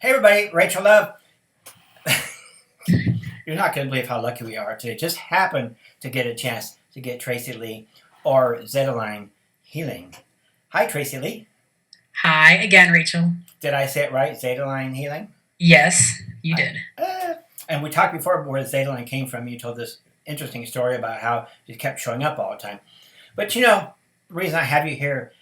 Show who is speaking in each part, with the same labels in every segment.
Speaker 1: Hey everybody, Rachel Love. You're not going to believe how lucky we are to just happen to get a chance to get Tracy Lee or Zetaline healing. Hi, Tracy Lee.
Speaker 2: Hi again, Rachel.
Speaker 1: Did I say it right? Zetaline healing?
Speaker 2: Yes, you
Speaker 1: I,
Speaker 2: did.
Speaker 1: and we talked before where Zetaline came from. You told this interesting story about how it kept showing up all the time. But the reason I have you here,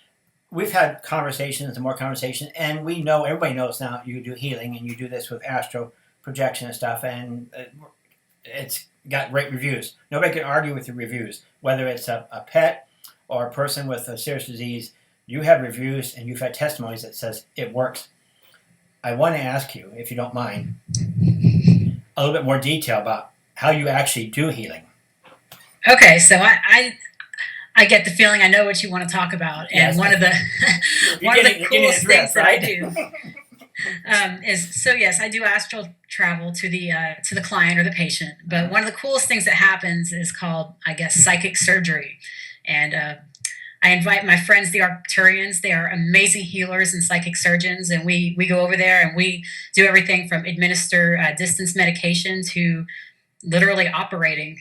Speaker 1: we've had conversations and more conversations, and we know, everybody knows now you do healing and you do this with astro projection and stuff, and it's got great reviews. Nobody can argue with the reviews, whether it's a pet or a person with a serious disease. You have reviews and you've had testimonies that says it works. I want to ask you, if you don't mind, a little bit more detail about how you actually do healing.
Speaker 2: Okay, so I get the feeling I know what you want to talk about, and
Speaker 1: Yes,
Speaker 2: one of the one of the
Speaker 1: you're getting
Speaker 2: coolest
Speaker 1: the
Speaker 2: things
Speaker 1: drift,
Speaker 2: that I
Speaker 1: right?
Speaker 2: do is so yes, I do astral travel to the client or the patient. But one of the coolest things that happens is called, I guess, psychic surgery, and I invite my friends, the Arcturians. They are amazing healers and psychic surgeons, and we go over there and we do everything from administer distance medication to literally operating.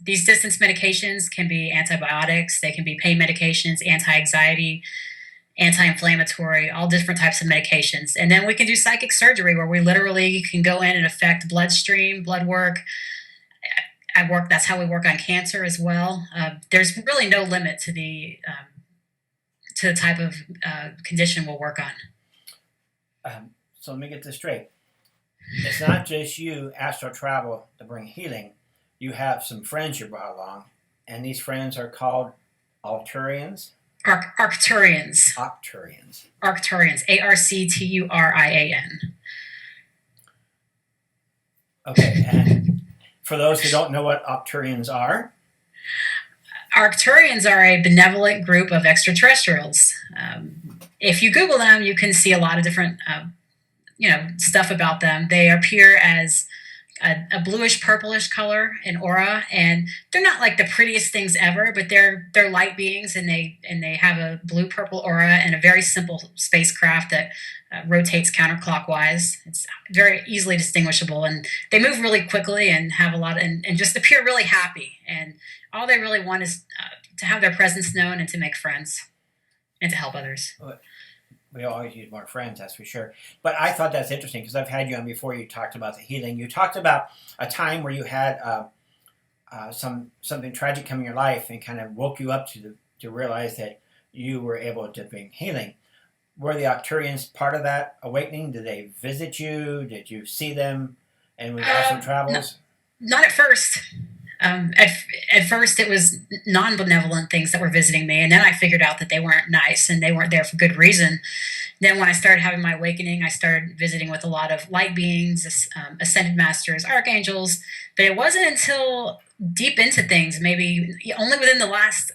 Speaker 2: These distance medications can be antibiotics, they can be pain medications, anti-anxiety, anti-inflammatory, all different types of medications. And then we can do psychic surgery where we literally can go in and affect bloodstream, blood work. That's how we work on cancer as well. There's really no limit to the type of condition we'll work on.
Speaker 1: So let me get this straight. It's not just you astral travel to bring healing. You have some friends you brought along, and these friends are called Arcturians.
Speaker 2: Arcturians.
Speaker 1: Arcturians.
Speaker 2: Arcturians. Arcturian.
Speaker 1: Okay, and for those who don't know what Arcturians are,
Speaker 2: Arcturians are a benevolent group of extraterrestrials. If you Google them, you can see a lot of different, stuff about them. They appear as a bluish purplish color in aura, and they're not like the prettiest things ever, but they're light beings, and they have a blue purple aura and a very simple spacecraft that rotates counterclockwise. It's very easily distinguishable, and they move really quickly and have a lot and just appear really happy. And all they really want is to have their presence known and to make friends and to help others.
Speaker 1: we always need more friends, that's for sure. But I thought that's interesting because I've had you on before. You talked about the healing. You talked about a time where you had something tragic come in your life and kind of woke you up to realize that you were able to bring healing. Were the Arcturians part of that awakening? Did they visit you? Did you see them? And with awesome travels?
Speaker 2: Not at first. At first, it was non-benevolent things that were visiting me, and then I figured out that they weren't nice and they weren't there for good reason. Then, when I started having my awakening, I started visiting with a lot of light beings, ascended masters, archangels. But it wasn't until deep into things, maybe only within the last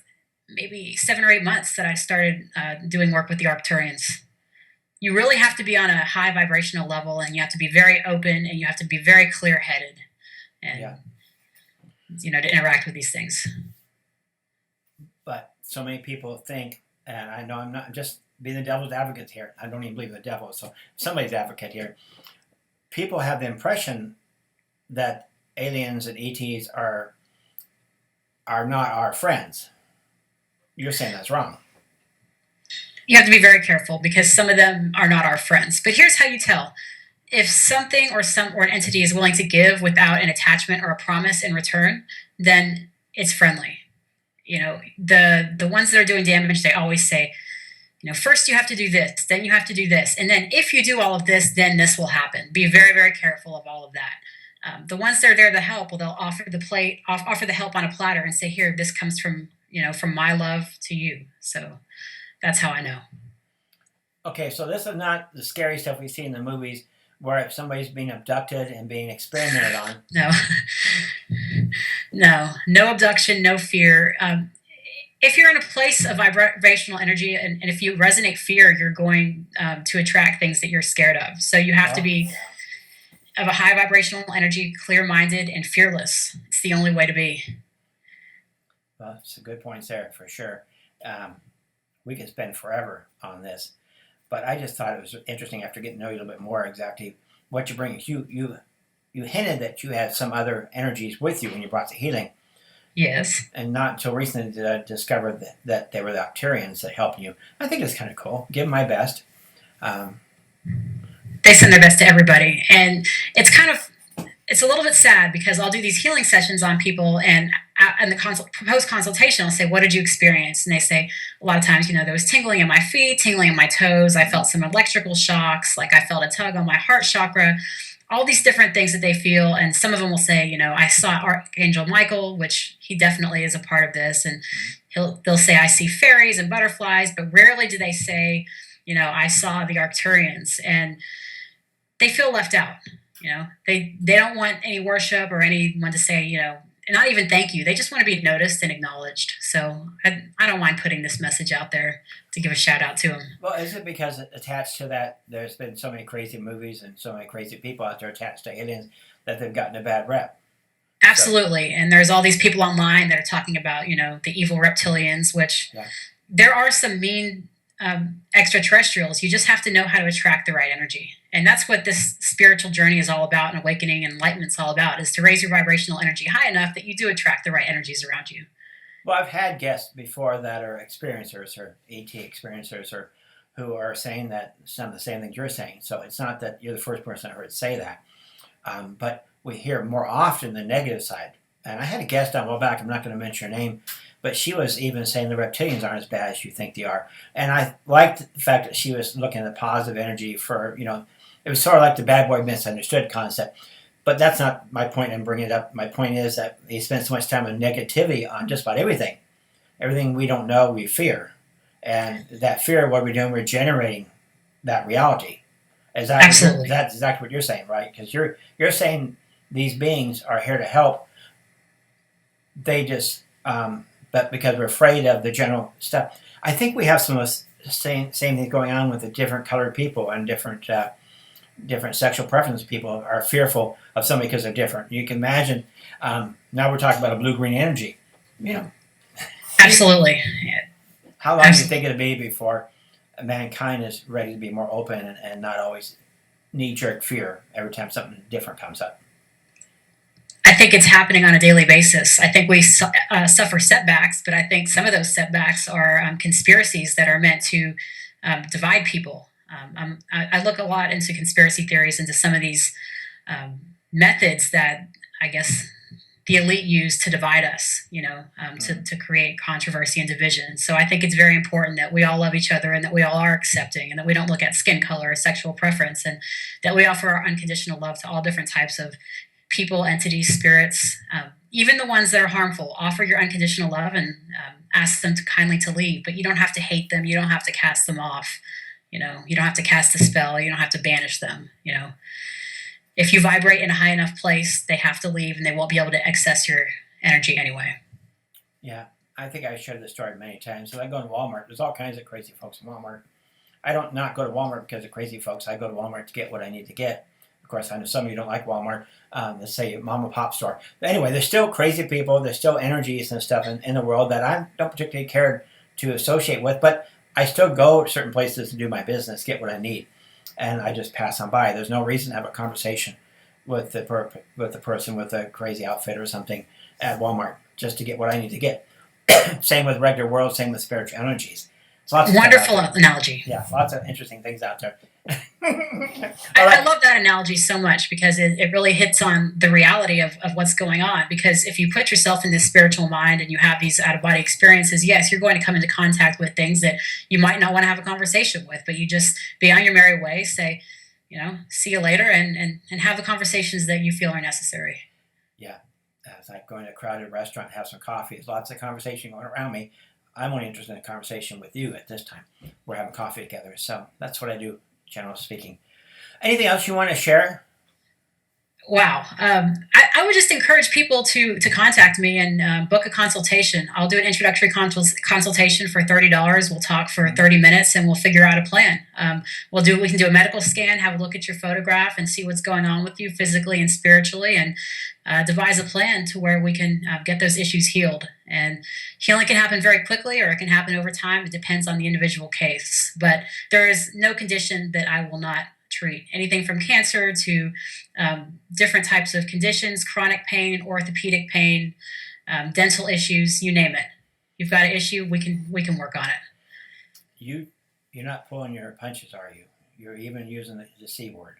Speaker 2: maybe 7 or 8 months, that I started doing work with the Arcturians. You really have to be on a high vibrational level, and you have to be very open, and you have to be very clear-headed, and
Speaker 1: Yeah.
Speaker 2: To interact with these things.
Speaker 1: But so many people think, and I know I'm not just being the devil's advocate here. I don't even believe in the devil, so somebody's advocate here. People have the impression that aliens and ETs are not our friends. You're saying that's wrong.
Speaker 2: You have to be very careful because some of them are not our friends. But here's how you tell. If something or an entity is willing to give without an attachment or a promise in return, then it's friendly. The ones that are doing damage, they always say, first you have to do this, then you have to do this, and then if you do all of this, then this will happen. Be very, very careful of all of that. The ones that are there to help, well, they'll offer the help on a platter and say, here, this comes from my love to you. So that's how I know.
Speaker 1: Okay, so this is not the scary stuff we see in the movies where if somebody's being abducted and being experimented on.
Speaker 2: No, no abduction, no fear. If you're in a place of vibrational energy, and if you resonate fear, you're going to attract things that you're scared of. So you have to be of a high vibrational energy, clear-minded, and fearless. It's the only way to be.
Speaker 1: Well, that's a good point there, for sure. We could spend forever on this. But I just thought it was interesting after getting to know you a little bit more exactly what you bring. You hinted that you had some other energies with you when you brought the healing,
Speaker 2: Yes.
Speaker 1: and not until recently did I discover that they were the Arcturians that helped you. I think it's kind of cool. Give them my best. Um,
Speaker 2: They send their best to everybody, and it's a little bit sad because I'll do these healing sessions on people, and in the post consultation, I'll say, "What did you experience?" And they say, a lot of times, there was tingling in my feet, tingling in my toes. I felt some electrical shocks, like I felt a tug on my heart chakra. All these different things that they feel, and some of them will say, I saw Archangel Michael, which he definitely is a part of this, and they'll say, I see fairies and butterflies, but rarely do they say, I saw the Arcturians, and they feel left out. They don't want any worship or anyone to say, not even thank you. They just want to be noticed and acknowledged. So I don't mind putting this message out there to give a shout out to them.
Speaker 1: Well, is it because attached to that, there's been so many crazy movies and so many crazy people out there attached to aliens that they've gotten a bad rep?
Speaker 2: Absolutely. And there's all these people online that are talking about, the evil reptilians, which there are some mean extraterrestrials. You just have to know how to attract the right energy. And that's what this spiritual journey is all about, and awakening and enlightenment is all about, is to raise your vibrational energy high enough that you do attract the right energies around you.
Speaker 1: Well, I've had guests before that are experiencers or ET experiencers or who are saying that some of the same things you're saying. So it's not that you're the first person I heard say that. But we hear more often the negative side. And I had a guest on a while back, I'm not going to mention her name, but she was even saying the reptilians aren't as bad as you think they are. And I liked the fact that she was looking at the positive energy for, it was sort of like the bad boy misunderstood concept. But that's not my point in bringing it up. My point is that they spend so much time on negativity on just about everything. Everything we don't know, we fear. And that fear, what we're doing, we're generating that reality.
Speaker 2: Absolutely.
Speaker 1: That's exactly what you're saying, right? Because you're saying these beings are here to help. They just, but because we're afraid of the general stuff. I think we have some of the same thing going on with the different colored people and different sexual preference people are fearful of somebody because they're different. You can imagine, now we're talking about a blue-green energy.
Speaker 2: Absolutely.
Speaker 1: How long do you think it'll be before mankind is ready to be more open and not always knee-jerk fear every time something different comes up?
Speaker 2: I think it's happening on a daily basis. I think we suffer setbacks, but I think some of those setbacks are conspiracies that are meant to divide people. I look a lot into conspiracy theories, into some of these methods that I guess the elite use to divide us, to create controversy and division. So I think it's very important that we all love each other, and that we all are accepting, and that we don't look at skin color or sexual preference, and that we offer our unconditional love to all different types of people, entities, spirits, even the ones that are harmful. Offer your unconditional love and ask them to kindly to leave, but you don't have to hate them. You don't have to cast them off. You don't have to cast a spell. You don't have to banish them. If you vibrate in a high enough place, they have to leave, and they won't be able to access your energy anyway.
Speaker 1: Yeah, I think I've shared this story many times. So I go to Walmart. There's all kinds of crazy folks in Walmart. I don't not go to Walmart because of crazy folks. I go to Walmart to get what I need to get. Of course, I know some of you don't like Walmart. Let's say a mom and pop store. But anyway, there's still crazy people. There's still energies and stuff in the world that I don't particularly care to associate with. But I still go to certain places to do my business, get what I need. And I just pass on by. There's no reason to have a conversation with the person with a crazy outfit or something at Walmart just to get what I need to get. Same with regular world, same with spiritual energies.
Speaker 2: Wonderful analogy.
Speaker 1: Yeah, lots of interesting things out there.
Speaker 2: I love that analogy so much because it really hits on the reality of what's going on. Because if you put yourself in this spiritual mind and you have these out-of-body experiences, yes, you're going to come into contact with things that you might not want to have a conversation with, but you just be on your merry way, say, see you later, and have the conversations that you feel are necessary.
Speaker 1: Yeah, it's like going to a crowded restaurant, have some coffee. There's lots of conversation going around me. I'm only interested in a conversation with you at this time. We're having coffee together, so that's what I do, generally speaking. Anything else you want to share?
Speaker 2: Wow. I would just encourage people to contact me and book a consultation. I'll do an introductory consultation for $30. We'll talk for 30 minutes and we'll figure out a plan. We can do a medical scan, have a look at your photograph, and see what's going on with you physically and spiritually, and devise a plan to where we can get those issues healed. And healing can happen very quickly, or it can happen over time. It depends on the individual case. But there is no condition that I will not treat. Anything from cancer to different types of conditions, chronic pain, orthopedic pain, dental issues, you name it. You've got an issue, we can work on it.
Speaker 1: You're not pulling your punches, are you? You're even using the C word.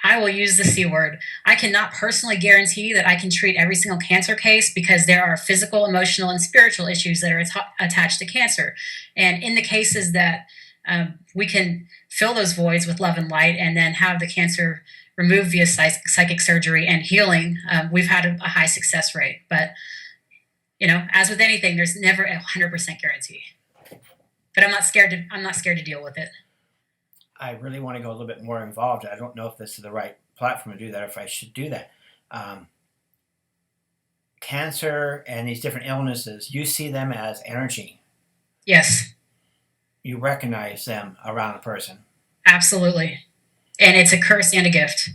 Speaker 2: I will use the C word. I cannot personally guarantee that I can treat every single cancer case, because there are physical, emotional, and spiritual issues that are attached to cancer. And in the cases that we can fill those voids with love and light and then have the cancer removed via psychic surgery and healing, we've had a high success rate. But, as with anything, there's never a 100% guarantee. But I'm not scared to deal with it.
Speaker 1: I really want to go a little bit more involved. I don't know if this is the right platform to do that, or if I should do that. Cancer and these different illnesses, you see them as energy.
Speaker 2: Yes.
Speaker 1: You recognize them around a person.
Speaker 2: Absolutely. And it's a curse and a gift.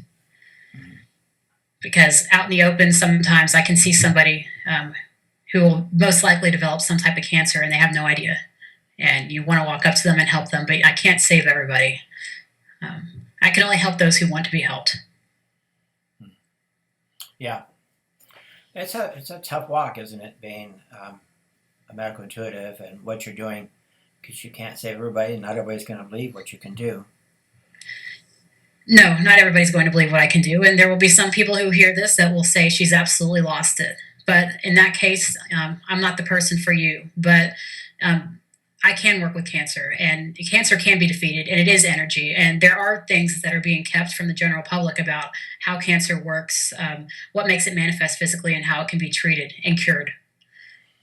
Speaker 2: Because out in the open, sometimes I can see somebody who will most likely develop some type of cancer and they have no idea. And you want to walk up to them and help them, but I can't save everybody. I can only help those who want to be helped.
Speaker 1: Yeah. It's a tough walk, isn't it, being a medical intuitive and what you're doing, because you can't save everybody. Not everybody's going to believe what you can do.
Speaker 2: No, not everybody's going to believe what I can do, and there will be some people who hear this that will say she's absolutely lost it. But in that case, I'm not the person for you. But I can work with cancer, and cancer can be defeated, and it is energy. And there are things that are being kept from the general public about how cancer works, what makes it manifest physically, and how it can be treated and cured.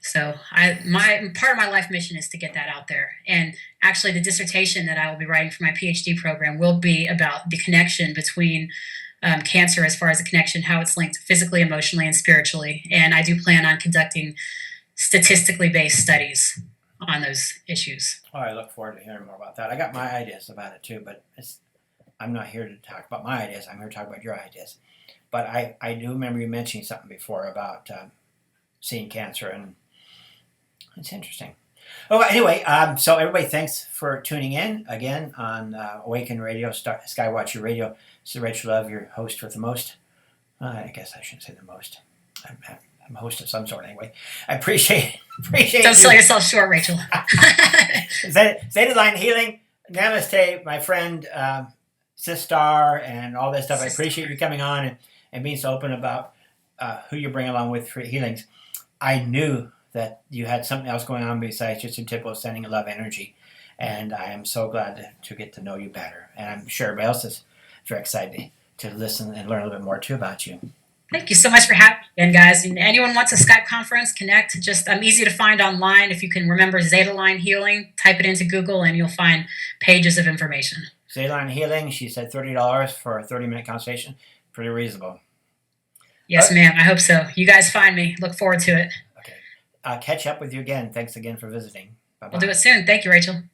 Speaker 2: So part of my life mission is to get that out there. And actually, the dissertation that I will be writing for my PhD program will be about the connection between cancer, as far as the connection, how it's linked physically, emotionally, and spiritually. And I do plan on conducting statistically based studies on those issues.
Speaker 1: Oh, I look forward to hearing more about that. I got my ideas about it too, but I'm not here to talk about my ideas. I'm here to talk about your ideas. But I do remember you mentioning something before about seeing cancer, and it's interesting. Oh, anyway, so everybody, thanks for tuning in again on Awaken Radio, SkyWatcher Radio. This is Rachel Love, your host with the most. I guess I shouldn't say the most. I'm a host of some sort anyway. I appreciate
Speaker 2: Don't sell yourself short, Rachel.
Speaker 1: Zetaline Healing, Namaste, my friend Sistar, and all this stuff. I appreciate you coming on and being so open about who you bring along with for healings. I knew that you had something else going on besides just your typical sending a love energy, and I am so glad to get to know you better. And I'm sure everybody else is very excited to listen and learn a little bit more too about you.
Speaker 2: Thank you so much for having me again, guys. And anyone wants a Skype conference, connect. I'm easy to find online. If you can remember Zetaline Healing, type it into Google and you'll find pages of information.
Speaker 1: Zetaline Healing, she said $30 for a 30-minute consultation. Pretty reasonable.
Speaker 2: Yes, ma'am. I hope so. You guys find me. Look forward to it.
Speaker 1: Okay. I'll catch up with you again. Thanks again for visiting. Bye-bye.
Speaker 2: We'll do it soon. Thank you, Rachel.